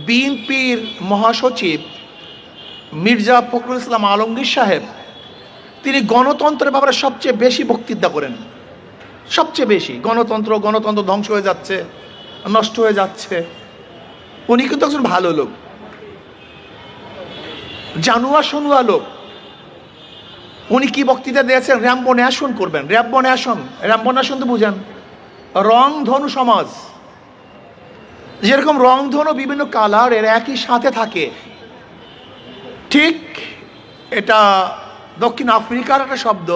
বিএনপির মহাসচিব মির্জা ফখরুল ইসলাম আলমগীর সাহেব তিনি গণতন্ত্রের ব্যাপারে সবচেয়ে বেশি বক্তৃতা করেন। সবচেয়ে বেশি গণতন্ত্র গণতন্ত্র ধ্বংস হয়ে যাচ্ছে, নষ্ট হয়ে যাচ্ছে। উনি কিন্তু একজন ভালো লোক, জানুয়া শনুয়া লোক। উনি কি বক্তৃতা দিয়েছেন? র্যাম্বো ন্যাশন করবেন। র্যাম্বো ন্যাশন, র্যাম্বো ন্যাশন তো বুঝেন, রংধনু সমাজ। যেরকম রংধনু বিভিন্ন কালারের একই সাথে থাকে, ঠিক এটা দক্ষিণ আফ্রিকার একটা শব্দ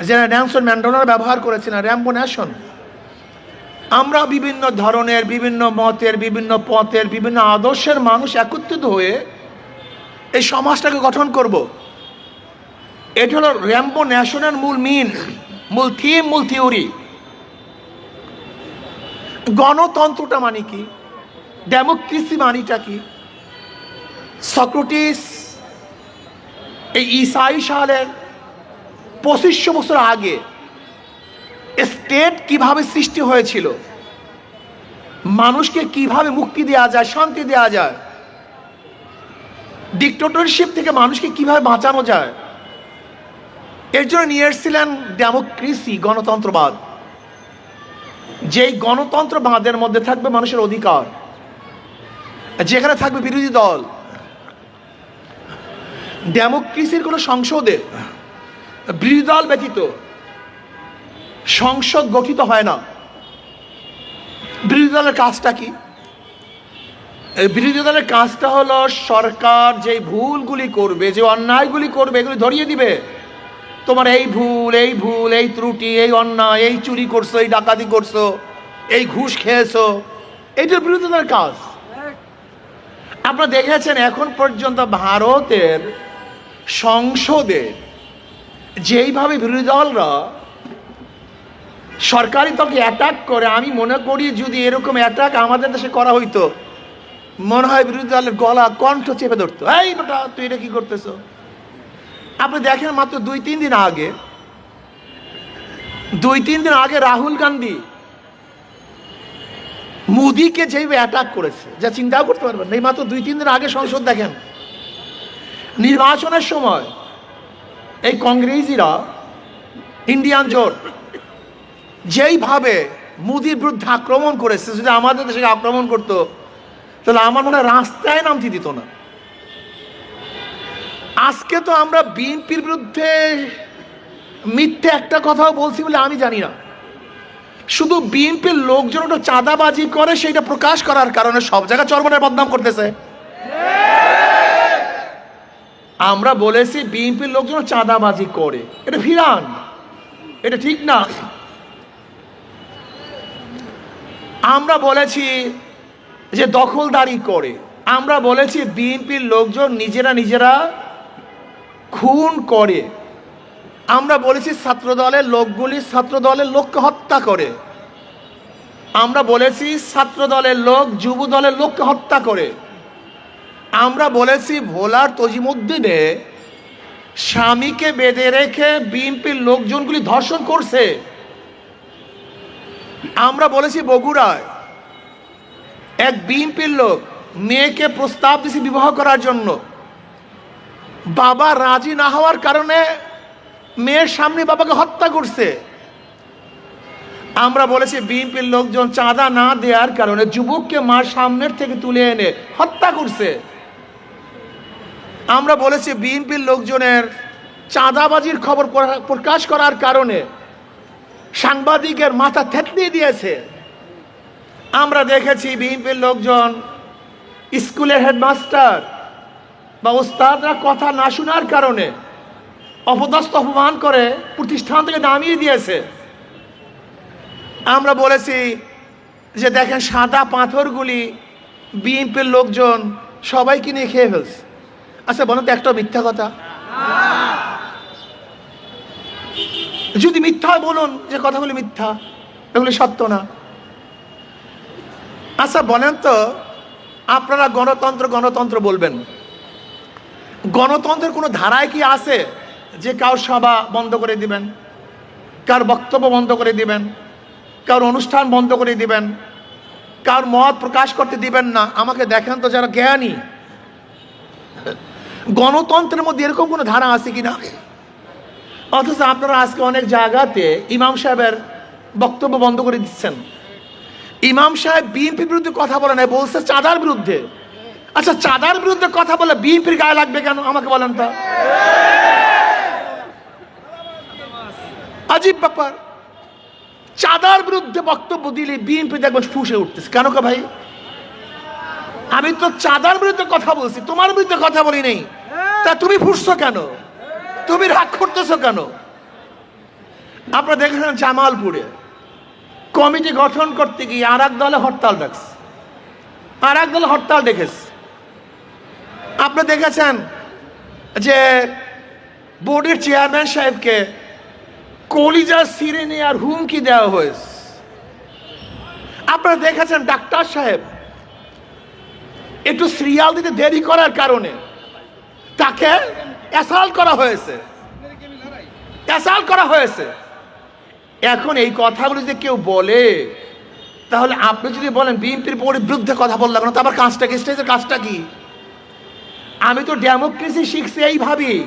যেটা নেলসন ম্যান্ডেলা ব্যবহার করেছেন, র্যাম্বো ন্যাশন। আমরা বিভিন্ন ধরনের, বিভিন্ন মতের, বিভিন্ন পথের, বিভিন্ন আদর্শের মানুষ একত্রিত হয়ে এই সমাজটাকে গঠন করব। এটা হলো র্যাম্বো ন্যাশনের মূল থিম, মূল থিওরি। গণতন্ত্রটা মানে কি? ডেমোক্রেসি মানিটা কি? সক্রেটিস এই ঈসাই সালের 2500 বছর আগে স্টেট কিভাবে সৃষ্টি হয়েছিল, মানুষকে কিভাবে মুক্তি দেওয়া যায়, শান্তি দেওয়া যায়, ডিক্টেটরশিপ থেকে মানুষকে কিভাবে বাঁচানো যায়, এর জন্য নিয়ে এসেছিলেন ডেমোক্রেসি, গণতন্ত্রবাদ। যেই গণতন্ত্রবাদের মধ্যে থাকবে মানুষের অধিকার, যেখানে থাকবে বিরোধী দল। ডেমোক্রেসির কোনো সংসদে বিরোধী দল ব্যতীত সংসদ গঠিত হয় না। বিরোধী দলের কাজটা কি? বিরোধী দলের কাজটা হলো সরকার যে ভুলগুলি করবে, যে অন্যায়গুলি করবে, এগুলি ধরিয়ে দিবে। তোমার এই ভুল, এই ভুল, এই ত্রুটি, এই অন্যায়, এই চুরি করছো, এই ডাকাতি করছো, এই ঘুষ খেয়েছো, এইটার বিরোধী দলের কাজ। আপনারা দেখেছেন এখন পর্যন্ত ভারতের সংসদে যেইভাবে বিরোধী দলরা সরকারি দলকে অ্যাটাক করে, আমি মনে করি যদি এরকম অ্যাটাক আমাদের দেশে করা হইতো, মনে হয় বিরোধী দলের গলা কণ্ঠ চেপে ধরতো। এই বেটা, তুই এটা কি করতেছো? আপনি দেখেন মাত্র 2-3 দিন আগে রাহুল গান্ধী মোদিকে যেভাবে অ্যাটাক করেছে, যা চিন্তাও করতে পারবেন না। এই মাত্র 2-3 দিন আগে সংসদ দেখেন, নির্বাচনের সময় এই কংগ্রেসিরা, ইন্ডিয়ান জোট যেইভাবে মোদির বিরুদ্ধে আক্রমণ করেছে, যদি আমাদের দেশে আক্রমণ করতো তাহলে আমার মনে হয় রাস্তায় নামতে দিত না। আজকে তো আমরা বিএনপির বিরুদ্ধে মিথ্যে একটা কথাও বলছি বলে আমি জানি না, শুধু বিএনপির লোকজন ওটা চাঁদাবাজি করে সেইটা প্রকাশ করার কারণে সব জায়গায় চরমনের বদনাম করতেছে। আমরা বলেছি বিএনপির লোকজন চাঁদাবাজি করে, এটা ভিরান, এটা ঠিক না। আমরা বলেছি যে দখলদারি করে, আমরা বলেছি বিএনপির লোকজন নিজেরা খুন করে, আমরা বলেছি ছাত্রদলের লোকগুলি ছাত্রদলের লোককে হত্যা করে, আমরা বলেছি ছাত্রদলের লোক যুব দলের লোককে হত্যা করে, আমরা বলেছি ভোলার তজিমুদ্দিনে স্বামীকে বেঁধে রেখে বিএনপির লোকজনগুলি ধর্ষণ করছে, আমরা বলেছি বগুড়ায় এক বিএনপির লোক মেয়েকে প্রস্তাব দিয়েছে বিবাহ করার জন্য, বাবা রাজি না হওয়ার কারণে মেয়ের সামনে বাবাকে হত্যা করছে, আমরা বলেছি বিএনপির লোকজন চাঁদা না দেওয়ার কারণে যুবককে মার সামনের থেকে তুলে এনে হত্যা করছে, আমরা বলেছি বিএনপির লোকজনের চাঁদাবাজির খবর প্রকাশ করার কারণে সাংবাদিকের মাথা থেতলে দিয়েছে, আমরা দেখেছি বিএনপির লোকজন স্কুলের হেডমাস্টার বা ওস্তাদরা কথা না শোনার কারণে অপদস্থ অপমান করে প্রতিষ্ঠান থেকে নামিয়ে দিয়েছে, আমরা বলেছি যে দেখেন সাদা পাথরগুলি বিএনপির লোকজন সবাইকে নিয়ে খেয়ে ফেলছে। আচ্ছা বলেন তো, একটা মিথ্যা কথা? যদি মিথ্যা বলুন যে কথাগুলি মিথ্যা, এগুলি সত্য না। আচ্ছা বলেন তো, আপনারা গণতন্ত্র গণতন্ত্র বলবেন, গণতন্ত্রের কোনো ধারায় কি আছে যে কার সভা বন্ধ করে দিবেন, কার বক্তব্য বন্ধ করে দিবেন, কার অনুষ্ঠান বন্ধ করে দিবেন? কার মত প্রকাশ করতে দিবেন না। আমাকে দেখেন তো যারা জ্ঞানী, গণতন্ত্রের মধ্যে এরকম কোনো ধারা আছে কিনা? অথচ আপনারা আজকে অনেক জায়গাতে ইমাম সাহেবের বক্তব্য বন্ধ করে দিচ্ছেন। ইমাম সাহেব বিএনপির বিরুদ্ধে কথা বলে নাই, বলছে চাঁদার বিরুদ্ধে। আচ্ছা, চাঁদার বিরুদ্ধে কথা বলে বিএনপির গায়ে লাগবে কেন আমাকে বলেন তো? আজীব ব্যাপার। চাঁদার বিরুদ্ধে বক্তব্য দিলে বিএনপি দেখবেন ফুঁসে উঠতেছে। কেন কা ভাই? আমি তো চাঁদার বিরুদ্ধে কথা বলছি, তোমার বিরুদ্ধে কথা বলি নেই, তা তুমি ফুঁসছো কেন? তুমি রাগ করতেছো কেন? আপনারা দেখেছেন জামালপুরে কমিটি গঠন করতে গিয়ে আর এক দলে হরতাল ডাকছে, আর এক দলে হরতাল ডেকেছে। আপনি দেখেছেন যে বোর্ডের চেয়ারম্যান সাহেবকে কলিজা ছিঁড়ে নিয়ে আর হুমকি দেওয়া হয়েছে। আপনারা দেখেছেন ডাক্তার সাহেব একটু সিরিয়াল দিতে দেরি করার কারণে তাকে অ্যাসাল্ট করা হয়েছে, অ্যাসাল্ট করা হয়েছে। এখন এই কথাগুলো যদি কেউ বলে, তাহলে আপনি যদি বলেন বিএনপির বিরুদ্ধে কথা বললাম না, তো আবার কাজটা কি? স্টেজের কাজটা কি? আমি তো ডেমোক্রেসি শিখছি এইভাবেই।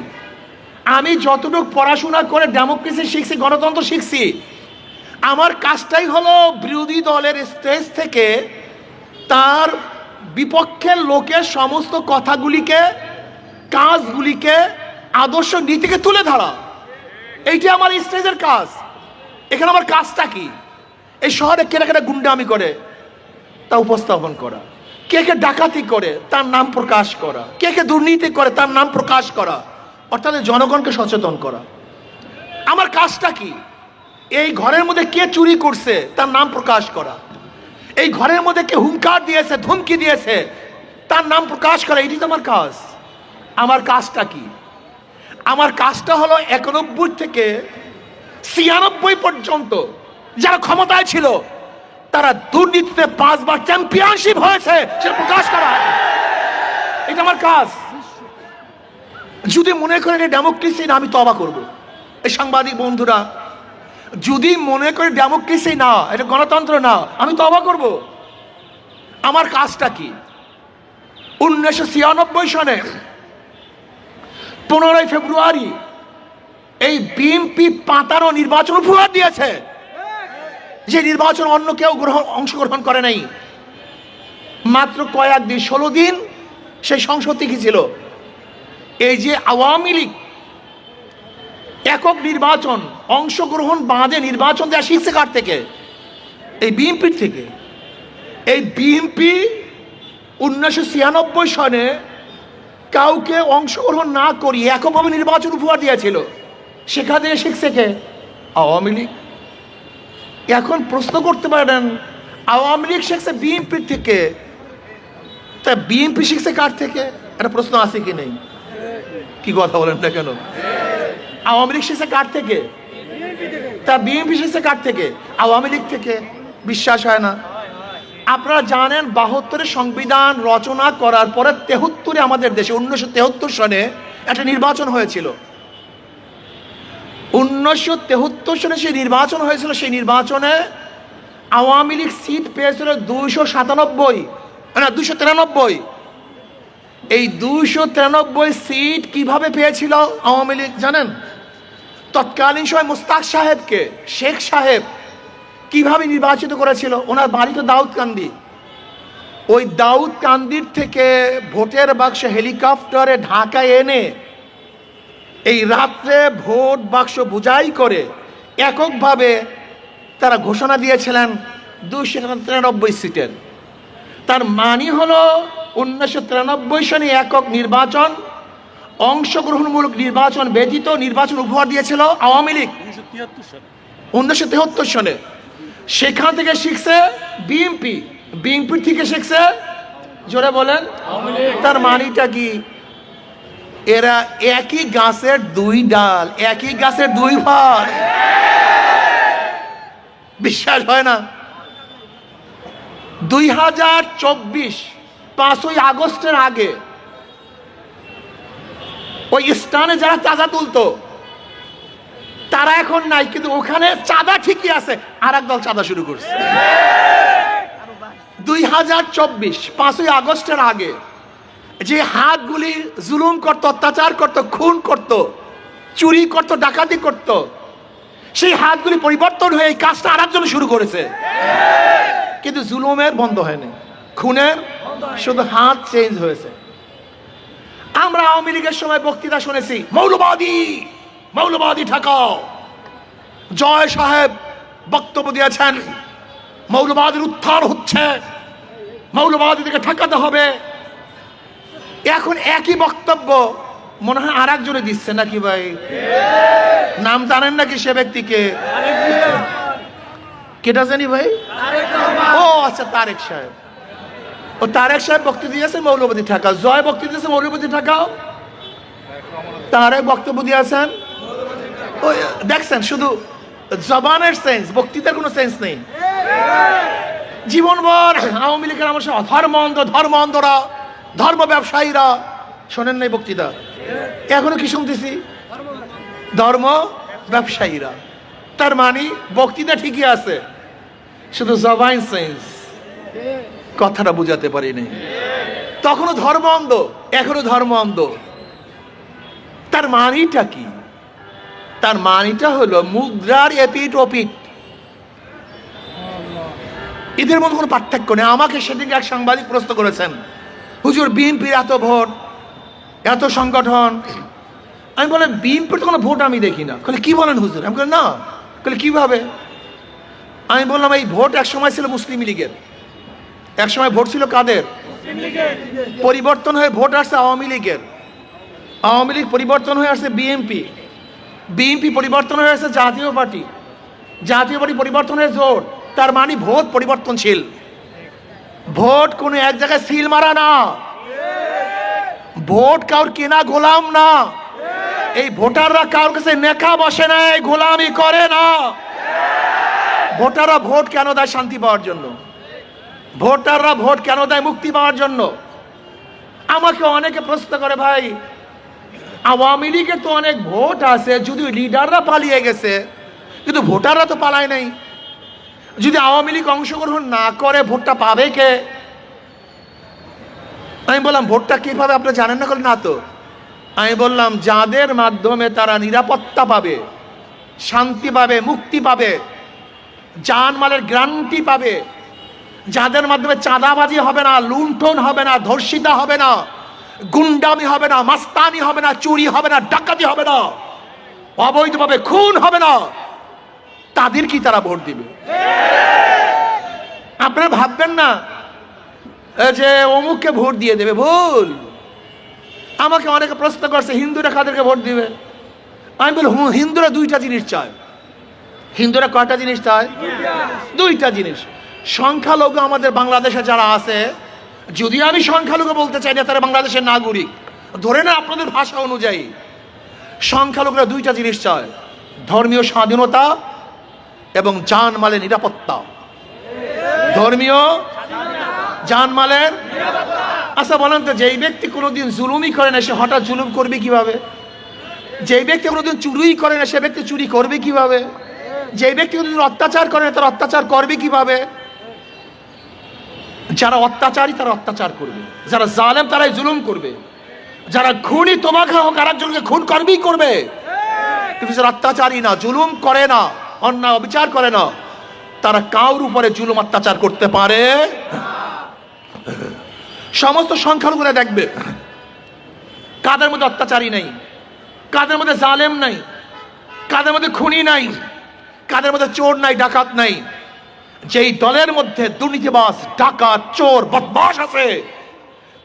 আমি যতটুকু পড়াশোনা করে ডেমোক্রেসি শিখছি, গণতন্ত্র শিখছি, আমার কাজটাই হলো বিরোধী দলের স্টেজ থেকে তার বিপক্ষের লোকের সমস্ত কথাগুলিকে, কাজগুলিকে, আদর্শ নীতিকে তুলে ধরা। এইটি আমার স্টেজের কাজ। এখানে আমার কাজটা কি? এই শহরে কেনা কেনা গুন্ডামি করে তা উপস্থাপন করা, কে কে ডাকাতি করে তার নাম প্রকাশ করা, কে কে দুর্নীতি করে তার নাম প্রকাশ করা, অর্থাৎ জনগণকে সচেতন করা। আমার কাজটা কি? এই ঘরের মধ্যে কে চুরি করছে তার নাম প্রকাশ করা, এই ঘরের মধ্যে কে হুঙ্কার দিয়েছে, ধমকি দিয়েছে তার নাম প্রকাশ করা। এটি তো আমার কাজ। আমার কাজটা কি? আমার কাজটা হলো 91 থেকে 96 পর্যন্ত যারা ক্ষমতায় ছিল তারা দুর্নীতিতে 5 বার চ্যাম্পিয়নশিপ হয়েছে সেটা প্রকাশ করা। এটা আমার কাজ। যদি মনে করেন এটা ডেমোক্রেসি না, আমি তওবা করব। এই সাংবাদিক বন্ধুরা, যদি মনে করে ডেমোক্রেসি না, এটা গণতন্ত্র না, আমি তওবা করব। আমার কাজটা কি? 1996 সনে 15 ফেব্রুয়ারি এই বিএনপি পাতানো নির্বাচন উপহার দিয়েছে, যে নির্বাচন অন্য কেউ অংশগ্রহণ করে নাই। মাত্র কয়েকদিন, 16 দিন সেই সংসদ কি ছিল। এই যে আওয়ামী লীগ একক নির্বাচন, অংশগ্রহণ বাদে নির্বাচন দেওয়া শিখছে কার থেকে? এই বিএনপির থেকে। এই বিএনপি 1996 সনে কাউকে অংশগ্রহণ না করিয়ে এককভাবে নির্বাচন উপহার দিয়েছিল। সেখান থেকে শিখছে কে? আওয়ামী লীগ। এখন প্রশ্ন করতে পারেন, আওয়ামী লীগ শিখছে বিএনপির থেকে, তা বিএনপি শিখছে কার থেকে? একটা প্রশ্ন আছে কি নেই? কি কথা বলেন না কেন? আওয়ামী লীগ শিখছে কার থেকে? তা বিএনপি শিখছে কার থেকে? আওয়ামী লীগ থেকে। বিশ্বাস হয় না? আপনারা জানেন 72-এর সংবিধান রচনা করার পরে 73-এ আমাদের দেশে 1973 সনে একটা নির্বাচন হয়েছিল। 1973 সনে সেই নির্বাচন হয়েছিল। সেই নির্বাচনে আওয়ামী লীগ সিট পেয়েছিল 297, না 293। এই 293 সিট কিভাবে পেয়েছিল আওয়ামী লীগ জানেন? তৎকালীন সময় মুস্তাক সাহেবকে শেখ সাহেব কিভাবে নির্বাচিত করেছিল? ওনার বাড়ি তো দাউদকান্দি। ওই দাউদকান্দির থেকে ভোটের বাক্স হেলিকপ্টারে ঢাকায় এনে এই রাত্রে ভোট বাক্স বোঝাই করে এককভাবে তারা ঘোষণা দিয়েছিলেন 293 সিটের। তার মানে হলো 1993 সনে একক নির্বাচন, অংশগ্রহণমূলক নির্বাচন ব্যতীত নির্বাচন উপহার দিয়েছিল আওয়ামী লীগ 1973 সনে। সেখান থেকে শিখছে বিএনপি, বিএনপি থেকে শিখছে, জোরে বলেন, তার মানিটা কি? এরা একই গাছের দুই ডাল, একই গাছের দুই ফল। বিশ্বাস হয় না? 2024 5ই আগস্টের আগে ওই স্থানে যারা চাঁদা তুলতো তারা এখন নাই, কিন্তু ওখানে চাঁদা ঠিকই আছে, আর এক দল চাঁদা শুরু করছে। 2024 5ই আগস্টের আগে যে হাতগুলি জুলুম করত, অত্যাচার করত, খুন করত, চুরি করত, ডাকাতি করত, সেই হাতগুলি পরিবর্তন হয়ে এই কাজটা আরেকজন শুরু করেছে। কিন্তু জুলুমের বন্ধ হয়নি, খুনের শুধু হাত চেঞ্জ হয়েছে। আমরা আওয়ামী লীগের সময় বক্তৃতা শুনেছি, মৌলবাদী মৌলবাদী ঠেকাও। জয় সাহেব বক্তব্য দিয়েছেন, মৌলবাদীর উত্থান হচ্ছে, মৌলবাদীদেরকে ঠেকাতে হবে। এখন একই বক্তব্য মনে হয় আর একজনে দিচ্ছে নাকি ভাই? নাম জানেন নাকি সে ব্যক্তিকে? কেটা জানি ভাই? ও আচ্ছা, তারেক সাহেব। ও তারেক সাহেব বক্তব্য দিয়েছে মৌলবাদী ঠেকাও, জয় বক্তব্য দিয়েছে মৌলবাদী ঠেকাও, তারেক বক্তব্য দিয়েছেন। ওই দেখছেন, শুধু জবানের সেন্স, বক্তৃতার কোনো সেন্স নেই। জীবনভর আওয়ামী লীগের আমার ধর্মরা, ধর্ম ব্যবসায়ীরা, শোনেন নাই বক্তৃতা? এখনো কি শুনতেছি? ধর্ম ব্যবসায়ীরা। তার মানে বক্তৃতা ঠিকই আছে, শুধু জবান সেন্স, কথাটা বুঝাতে পারিনি। তখনও ধর্ম অন্ধ, এখনো ধর্ম অন্ধ। তার মানিটা কি? তার মানিটা হলো মুদ্রার এপিট ওপিট, এদের মধ্যে কোনো পার্থক্য নেই। আমাকে সেদিন এক সাংবাদিক প্রশ্ন করেছেন, হুজুর বিএনপির এত ভোট, এত সংগঠন, আমি বললাম বিএনপির তো কোনো ভোট আমি দেখি না। কি বলেন হুজুর? আমি বললাম না। কিভাবে? আমি বললাম এই ভোট এক সময় ছিল মুসলিম লীগের, এক সময় ভোট ছিল কাদের? পরিবর্তন হয়ে ভোট আসছে আওয়ামী লীগের, আওয়ামী লীগ পরিবর্তন হয়ে আসছে বিএনপি, বিএনপি পরিবর্তন হয়ে আসছে জাতীয় পার্টি, জাতীয় পার্টি পরিবর্তন হয়ে জোট। তার মানে ভোট পরিবর্তনশীল। ভোট কোনো এক জায়গায় সিল মারা না, ভোট কাউর কেনা গোলাম না। এই ভোটাররা কারোর কাছে নেকা বসে না, গোলামি করে না। ভোটাররা ভোট কেন দেয়? শান্তি পাওয়ার জন্য। ভোটাররা ভোট কেন দেয়? মুক্তি পাওয়ার জন্য। আমাকে অনেকে প্রশ্ন করে, ভাই আওয়ামী লীগের তো অনেক ভোট আছে, যদি লিডাররা পালিয়ে গেছে, কিন্তু ভোটাররা তো পালায় নাই। যদি আওয়ামী লীগ অংশগ্রহণ না করে ভোটটা পাবে কে? আমি বললাম ভোটটা কি পাবে আপনি জানেন না? না তো। আমি বললাম যাদের মাধ্যমে তারা নিরাপত্তা পাবে, শান্তি পাবে, মুক্তি পাবে, জানমালের গ্যারান্টি পাবে, যাদের মাধ্যমে চাঁদাবাজি হবে না, লুণ্ঠন হবে না, ধর্ষিতা হবে না, গুন্ডামি হবে না, মাস্তানি হবে না, চুরি হবে না, ডাকাতি হবে না, অবৈধভাবে খুন হবে না, তাদের কি তারা ভোট দিবে? আপনারা ভাববেন না যে অমুককে ভোট দিয়ে দেবে, ভুল। আমাকে অনেকে প্রশ্ন করছে হিন্দুরা কাদেরকে ভোট দিবে? আমি বলি হিন্দুরা দুইটা জিনিস চায়। হিন্দুরা কয়টা জিনিস চায়? দুইটা জিনিস। সংখ্যালঘু আমাদের বাংলাদেশে যারা আছে, যদি আমি সংখ্যালঘু বলতে চাই না, তারা বাংলাদেশের নাগরিক ধরে না, আপনাদের ভাষা অনুযায়ী সংখ্যালঘুরা দুইটা জিনিস চায়, ধর্মীয় স্বাধীনতা এবং জানমালের নিরাপত্তা। ধর্মীয় জানমালের। আচ্ছা বলেন তো, যেই ব্যক্তি কোনোদিন জুলুমই করে না, সে হঠাৎ জুলুম করবে কিভাবে? যেই ব্যক্তি কোনোদিন চুরি করে না, সে ব্যক্তি চুরি করবে কিভাবে? যেই ব্যক্তি কোনোদিন অত্যাচার করে না, তারা অত্যাচার করবে কিভাবে? যারা অত্যাচারী তারা অত্যাচার করবে, যারা জালেম তারাই জুলুম করবে, যারা খুনি তোমাকে হোক আর একজনকে খুন করবেই করবে। কিন্তু যারা অত্যাচারী না, জুলুম করে না, অন্যায় অবিচার করে না, তারা কাউর উপরে জুলুম অত্যাচার করতে পারে। সমস্ত সংখ্যালঘুরা দেখবে কাদের মধ্যে অত্যাচারী নাই, কাদের মধ্যে জালেম নাই, কাদের মধ্যে খুনি নাই, কাদের মধ্যে চোর নাই, ডাকাত নাই। যেই দলের মধ্যে দুর্নীতিবাজ, ডাকাত, চোর, বদমাশ আছে,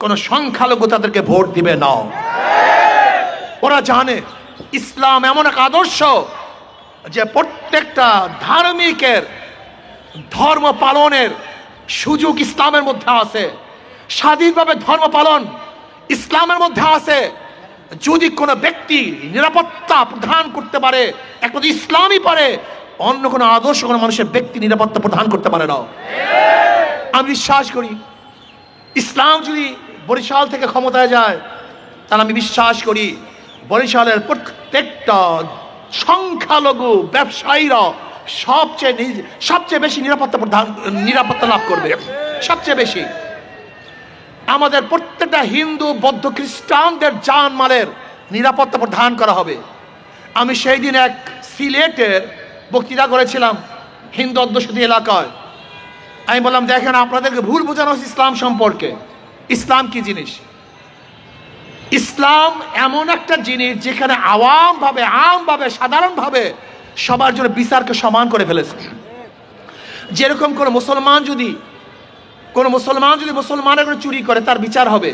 কোন সংখ্যালঘু তাদেরকে ভোট দিবে না। ওরা জানে ইসলাম এমন এক আদর্শ যে প্রত্যেকটা ধার্মিকের ধর্ম পালনের সুযোগ ইসলামের মধ্যে আছে, স্বাধীনভাবে ধর্ম পালন ইসলামের মধ্যে আছে। যদি কোনো ব্যক্তি নিরাপত্তা প্রদান করতে পারে, একমাত্র ইসলামই পারে, অন্য কোনো আদর্শ কোনো মানুষের ব্যক্তি নিরাপত্তা প্রদান করতে পারে না। আমি বিশ্বাস করি ইসলাম যদি বরিশাল থেকে ক্ষমতায় যায়, তাহলে আমি বিশ্বাস করি বরিশালের প্রত্যেকটা সংখ্যালঘু ব্যবসায়ীরা সবচেয়ে বেশি নিরাপত্তা লাভ করবে। সবচেয়ে বেশি আমাদের প্রত্যেকটা হিন্দু, বৌদ্ধ, খ্রিস্টানদের জানমালের নিরাপত্তা প্রদান করা হবে। আমি সেই দিন এক সিলেটের বক্তৃতা করেছিলাম হিন্দু অধ্যুষিত এলাকায়। আমি বললাম, দেখেন, আপনাদেরকে ভুল বোঝানো হচ্ছে ইসলাম সম্পর্কে। ইসলাম কি জিনিস? ইসলাম এমন একটা জিনিস যেখানে আমভাবে সাধারণভাবে সবার জন্য বিচারকে সমান করে ফেলেছে। যেরকম কোনো মুসলমান যদি মুসলমানের ঘরে চুরি করে তার বিচার হবে,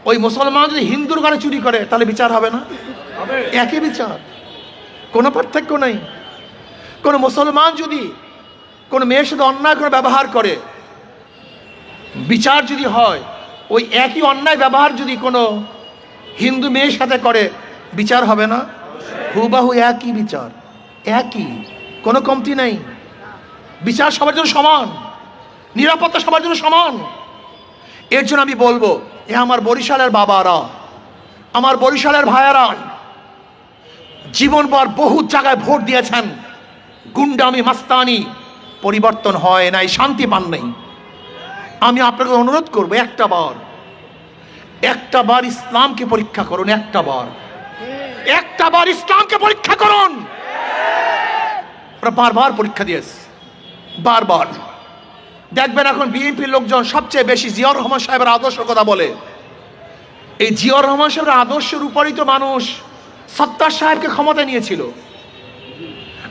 ওই মুসলমান যদি হিন্দুর ঘরে চুরি করে তাহলে বিচার হবে না? একই বিচার, কোনো পার্থক্য নেই। কোনো মুসলমান যদি কোনো মেয়ের সাথে অন্যায় করে ব্যবহার করে, বিচার যদি হয়, ওই একই অন্যায় ব্যবহার যদি কোনো হিন্দু মেয়ের সাথে করে, বিচার হবে না? হুবাহু একই বিচার, একই, কোনো কমতি নেই। বিচার সবার জন্য সমান, নিরাপত্তা সবার জন্য সমান। এর জন্য আমি বলবো, এ আমার বরিশালের বাবারা, আমার বরিশালের ভাইয়েরা, জীবনভর বহু জায়গায় ভোট দিয়েছেন, গুন্ডামি, মাস্তানি, পরিবর্তন হয় নাই, শান্তি পান নাই। আমি আপনাকে অনুরোধ করবো, একটা বার ইসলামকে পরীক্ষা করুন। একটা বার ইসলামকে পরীক্ষা করুন। বারবার পরীক্ষা দিয়েছে, বারবার। দেখবেন এখন বিএনপির লোকজন সবচেয়ে বেশি জিয়াউর রহমান সাহেবের আদর্শ কথা বলে। এই জিয়াউর রহমান সাহেবের আদর্শের উপরই তো মানুষ সত্তার সাহেবকে ক্ষমতা নিয়েছিল।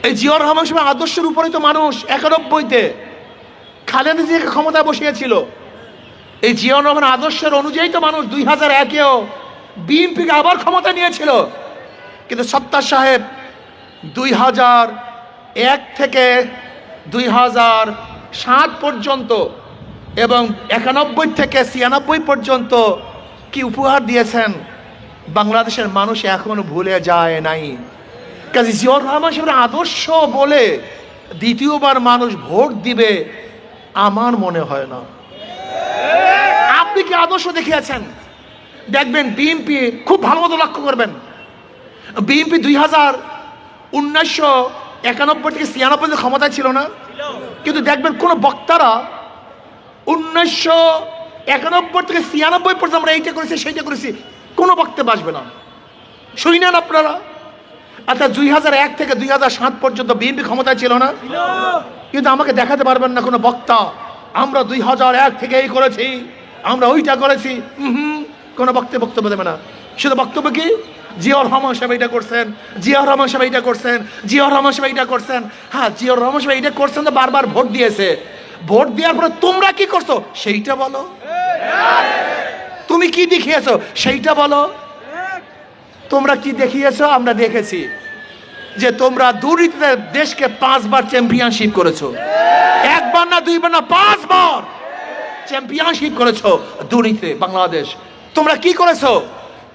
এই জিয়াউর রহমান সাহেবের আদর্শের উপরেই তো মানুষ 91-তে খালেদা জিয়াকে ক্ষমতায় বসিয়েছিল। এই জিয়াউর রহমান আদর্শের অনুযায়ী তো মানুষ 2001-এও বিএনপিকে আবার ক্ষমতা নিয়েছিল। কিন্তু সত্তার সাহেব 2001 থেকে 2007 পর্যন্ত এবং 91 থেকে 96 পর্যন্ত কি উপহার দিয়েছেন বাংলাদেশের মানুষ এখনো ভুলে যায় নাই। কাজে জিয়াউর রহমান সাহেবের আদর্শ বলে দ্বিতীয়বার মানুষ ভোট দিবে আমার মনে হয় না। আপনি কি আদর্শ দেখিয়েছেন? দেখবেন বিএনপি, খুব ভালো মতো লক্ষ্য করবেন, বিএনপি 1991 থেকে 96 ক্ষমতায় ছিল না? কিন্তু দেখবেন কোন বক্তারা 1991 থেকে 96 পর্যন্ত আমরা এইটা করেছি সেইটা করেছি, কোনো বক্তব্য আসবে না। শুনি নেন আপনারা? আচ্ছা, 2001 থেকে 2007 পর্যন্ত বিএনপি ক্ষমতায় ছিল না? কিন্তু আমাকে দেখাতে পারবেন না কোনো বক্তা আমরা 2001 থেকে এই করেছি, আমরা ওইটা করেছি। কোনো বক্তব্য দেবে না। শুধু বক্তব্য কি? জিয়াউর রহমান সাহেব এইটা করছেন, জিয়াউর রহমান সাহেব এইটা করছেন, জিয়াউর রহমান সাহেব এইটা করছেন। হ্যাঁ, জিয়াউর রহমান সাহেব এইটা করছেন তো বারবার ভোট দিয়েছে। ভোট দেওয়ার পরে তোমরা কি করছো সেইটা বলো। তুমি কি দেখিয়েছো সেইটা বলো। তোমরা কি দেখিয়েছো? আমরা দেখেছি যে তোমরা দুর্নীতিতে দেশকে 5 বার চ্যাম্পিয়নশিপ করেছো। 1 বার না, 2 বার না, 5 বার চ্যাম্পিয়নশিপ করেছো দুর্নীতিতে বাংলাদেশ। তোমরা কি করেছো?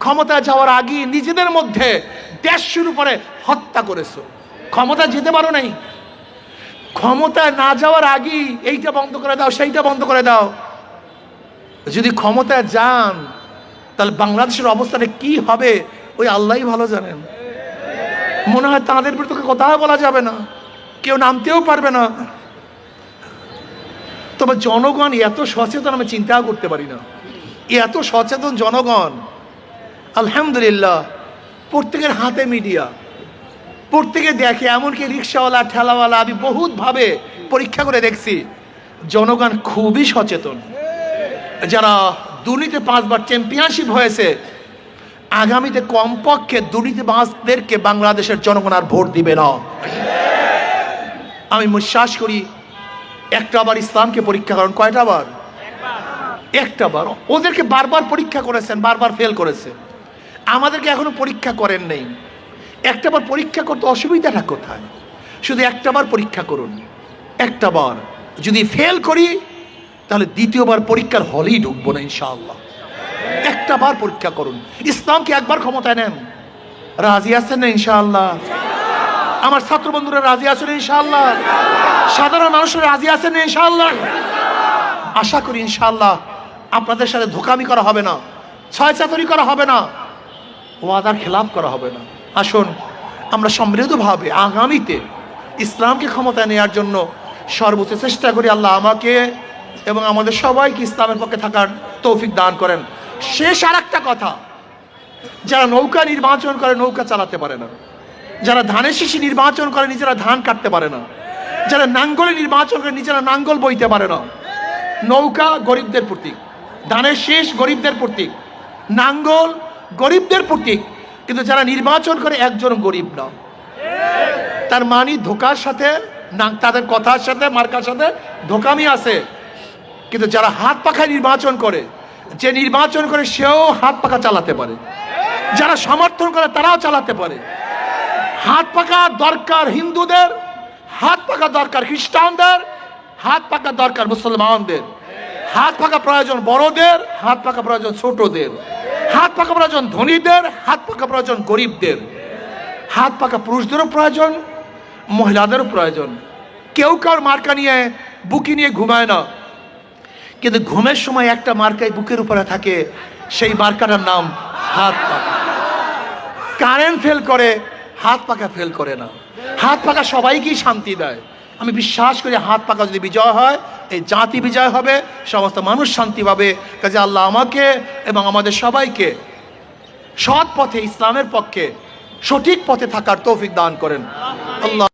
ক্ষমতায় যাওয়ার আগে নিজেদের মধ্যে দেশ শুরু করে হত্যা করেছো। ক্ষমতা যেতে পারো নাই, ক্ষমতায় না যাওয়ার আগে এইটা বন্ধ করে দাও, সেইটা বন্ধ করে দাও। যদি ক্ষমতায় যান তাহলে বাংলাদেশের অবস্থাটা কি হবে ওই আল্লাহই ভালো জানেন। মনে হয় তাদের বিরুদ্ধে কথা বলা যাবে না, কেউ নামতেও পারবে না। তবে জনগণ এত সচেতন আমি চিন্তাও করতে পারি না। এত সচেতন জনগণ, আলহামদুলিল্লাহ। প্রত্যেকের হাতে মিডিয়া, প্রত্যেকে দেখে, এমনকি রিক্সাওয়ালা, ঠেলাওয়ালা, আমি বহুতভাবে পরীক্ষা করে দেখছি জনগণ খুবই সচেতন। যারা দুর্নীতি 5 বার চ্যাম্পিয়নশিপ হয়েছে, আগামীতে কমপক্ষে দুর্নীতিবাজদেরকে বাংলাদেশের জনগণ আর ভোট দিবে না। আমি বিশ্বাস করি একটা বার ইসলামকে পরীক্ষা করেন। কয়টা বার? একটা বার। ওদেরকে বারবার পরীক্ষা করেছেন, বারবার ফেল করেছে। আমাদেরকে এখনো পরীক্ষা করেন নেই। একটা বার পরীক্ষা করতে অসুবিধাটা কোথায়? শুধু একটা বার পরীক্ষা করুন। একটা বার যদি ফেল করি তাহলে দ্বিতীয়বার পরীক্ষার হলেই ঢুকবো না ইনশাআল্লাহ। একটা বার পরীক্ষা করুন। ইসলামকে একবার ক্ষমতায় নেন, রাজি আছেন না ইনশাআল্লাহ? আমার ছাত্র বন্ধুরা রাজি আছেন ইনশাআল্লাহ? সাধারণ মানুষরা রাজি আছেন ইনশাআল্লাহ? আশা করি ইনশাআল্লাহ আপনাদের সাথে ধোকামি করা হবে না, ছয়চাতুরি করা হবে না, ওয়াদার খেলাফ করা হবে না। আসুন আমরা সমৃদ্ধভাবে আগামীতে ইসলামকে ক্ষমতায় নেওয়ার জন্য সর্বোচ্চ চেষ্টা করি। আল্লাহ আমাকে এবং আমাদের সবাইকে ইসলামের পক্ষে থাকার তৌফিক দান করেন। শেষ আর একটা কথা, যারা নৌকা নির্বাচন করে নৌকা চালাতে পারে না, যারা ধানের শীষে নির্বাচন করে নিজেরা ধান কাটতে পারে না, যারা নাঙ্গলে নির্বাচন করে নিজেরা নাঙ্গল বইতে পারে না। নৌকা গরিবদের প্রতীক, ধানের শীষ গরিবদের প্রতীক, নাঙ্গল গরিবদের প্রতীক, কিন্তু যারা নির্বাচন করে একজন গরিব না। তার মানে ধোকার সাথে, তাদের কথার সাথে মার্কার সাথে ধোকামি আছে। কিন্তু যারা হাত পাখায় নির্বাচন করে, যে নির্বাচন করে সেও হাত পাখা চালাতে পারে, যারা সমর্থন করে তারাও চালাতে পারে। হাত পাখা দরকার হিন্দুদের, হাত পাখা দরকার খ্রিস্টানদের, হাত পাখা দরকার মুসলমানদের, হাত পাখা প্রয়োজন বড়দের, হাত পাখা প্রয়োজন ছোটদের, হাত পাখা প্রয়োজন ধনীদের, হাত পাখা প্রয়োজন গরিবদের, হাত পাখা পুরুষদেরও প্রয়োজন, মহিলাদেরও প্রয়োজন। কেউ কার মার্কা নিয়ে বুকি নিয়ে ঘুমায় না, কিন্তু ঘুমের সময় একটা মার্কাই বুকের উপরে থাকে, সেই মার্কাটার নাম হাত পাখা। কারেন্ট ফেল করে, হাত পাখা ফেল করে না। হাত পাখা সবাইকেই শান্তি দেয়। আমি বিশ্বাস করি হাত পাখা যদি বিজয় হয়, এই জাতি বিজয় হবে, সমস্ত মানুষ শান্তি পাবে। কাজে আল্লাহ আমাকে এবং আমাদের সবাইকে সৎ পথে, ইসলামের পক্ষে, সঠিক পথে থাকার তৌফিক দান করেন। আল্লাহ।